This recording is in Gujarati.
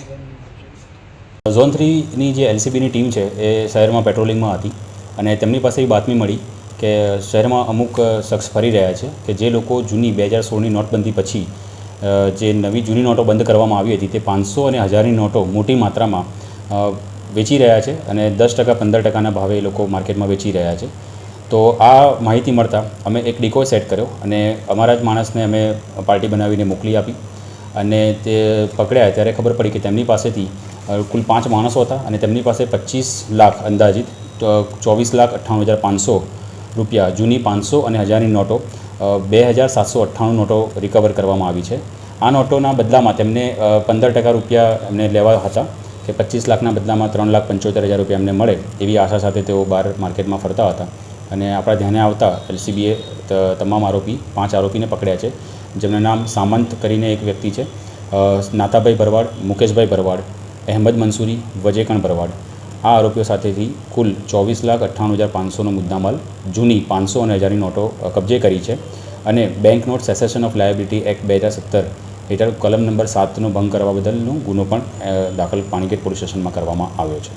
ઝોન 3ની જે એલસીબીની ટીમ છે એ શહેરમાં પેટ્રોલિંગમાં હતી અને તેમની પાસે બાતમી મળી કે શહેરમાં અમુક શખ્સ ફરી રહ્યા છે કે જે લોકો જૂની 2016ની નોટબંધી પછી જે નવી જૂની નોટો બંધ કરવામાં આવી હતી તે 500 અને 1000ની નોટો મોટી માત્રામાં વેચી રહ્યા છે અને 10% 15%ના ભાવે એ લોકો માર્કેટમાં વેચી રહ્યા છે। તો આ માહિતી મળતા અમે એક ડિકોય સેટ કર્યો અને અમારા જ માણસને અમે પાર્ટી બનાવીને મોકલી આપી અને તે પકડ્યા ત્યારે ખબર પડી કે તેમની પાસેથી કુલ 5 માણસો હતા અને તેમની પાસે 25 લાખ અંદાજિત 24,98,500 રૂપિયા જૂની 500 અને 1000ની નોટો 2,798 નોટો રિકવર કરવામાં આવી છે। આ નોટોના બદલામાં તેમને 15% રૂપિયા એમને લેવા હતા કે 25 લાખના બદલામાં 3,75,000 રૂપિયા એમને મળે એવી આશા સાથે તેઓ બહાર માર્કેટમાં ફરતા હતા અને આપણા ધ્યાને આવતા એલસીબીએ તમામ 5 આરોપીને પકડ્યા છે, જેમનું નામ સામંત કરીને એક વ્યક્તિ છે, નાતાભાઈ ભરવાડ, મુકેશભાઈ ભરવાડ, અહેમદ મંસૂરી, વજેકણ ભરવાડ। આ આરોપીઓ સાથેથી કુલ 24,98,500નો મુદ્દામાલ જૂની 500 અને 1000ની નોટો કબજે કરી છે અને bank note cessation of liability act 2017 હેઠળ કલમ નંબર 7નો ભંગ કરવા બદલનો ગુનો પણ દાખલ પાણીગેટ પોલીસ સ્ટેશનમાં કરવામાં આવ્યો છે।